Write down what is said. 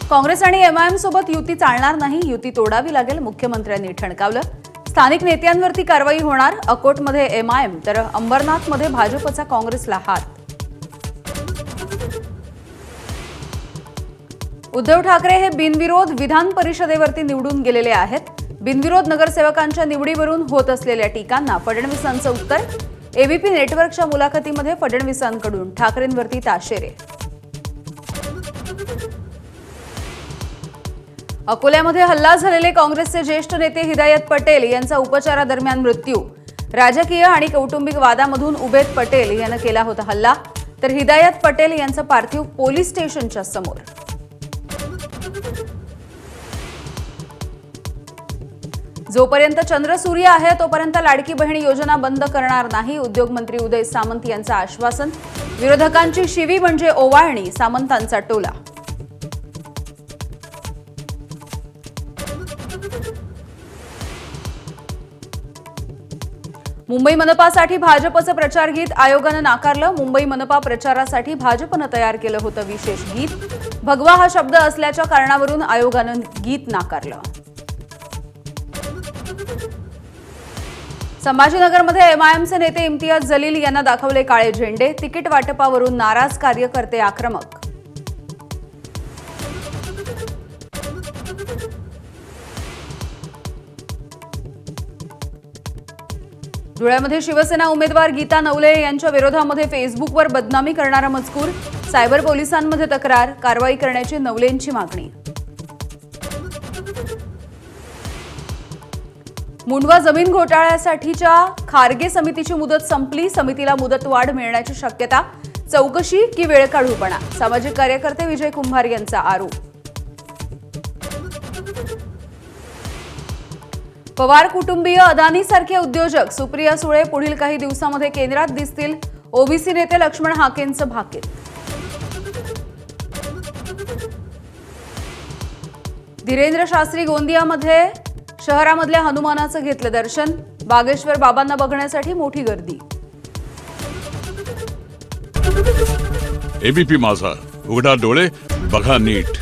काँग्रेस आणि एमआयएम सोबत युती चालणार नाही, युती तोडावी लागेल, मुख्यमंत्र्यांनी ठणकावलं। स्थानिक नेत्यांवरती कारवाई होणार, अकोटमध्ये एमआयएम तर अंबरनाथमध्ये भाजपचा काँग्रेसला हात। उद्धव ठाकरे हे बिनविरोध विधान परिषदेवरती निवडून गेलेले आहेत। बिनविरोध नगरसेवकांच्या निवडीवरून होत असलेल्या टीकांना फडणवीसांचं उत्तर। एबीपी नेटवर्कच्या मुलाखतीमध्ये फडणवीसांकडून ठाकरेंवरती ताशेरे। अकोल्यामध्ये हल्ला झालेले काँग्रेसचे ज्येष्ठ नेते हिदायत पटेल यांचा उपचारादरम्यान मृत्यू। राजकीय आणि कौटुंबिक वादामधून उबेद पटेल यानं केला होता हल्ला, तर हिदायत पटेल यांचं पार्थिव पोलीस स्टेशनच्या समोर। जोपर्यंत चंद्र सूर्य आहे तोपर्यंत लाडकी बहीण योजना बंद करणार नाही, उद्योगमंत्री उदय सामंत यांचं आश्वासन। विरोधकांची शिवी म्हणजे ओवाळणी, सामंतांचा टोला। मुंबई मनपासाठी भाजपचं प्रचार गीत आयोगानं नाकारलं। मुंबई मनपा प्रचारासाठी भाजपनं तयार केलं होतं विशेष गीत। भगवा हा शब्द असल्याच्या कारणावरून आयोगानं गीत नाकारलं। संभाजीनगरमध्ये एमआयएमचे नेते इम्तियाज जलील यांना दाखवले काळे झेंडे। तिकीट वाटपावरून नाराज कार्यकर्ते आक्रमक। धुळ्यामध्ये शिवसेना उमेदवार गीता नवले यांच्या विरोधामध्ये फेसबुकवर बदनामी करणारा मजकूर। सायबर पोलिसांमध्ये तक्रार, कारवाई करण्याची नवलेंची मागणी। मुंडवा जमीन घोटाळ्यासाठीच्या खारगे समितीची मुदत संपली, समितीला मुदतवाढ मिळण्याची शक्यता। चौकशी की वेळकाढूपणा, सामाजिक कार्यकर्ते विजय कुंभार यांचा आरोप। पवार कुटुंबीय अदानीसारखे उद्योजक सुप्रिया सुळे पुढील काही दिवसांमध्ये केंद्रात दिसतील, ओबीसी नेते लक्ष्मण हाकेंचं भाकीत। धीरेंद्र शास्त्री गोंदियामध्ये शहरामधल्या हनुमानाचं घेतलं दर्शन। बागेश्वर बाबांना बघण्यासाठी मोठी गर्दी। एबीपी माझा, उघडा डोळे बघा नीट।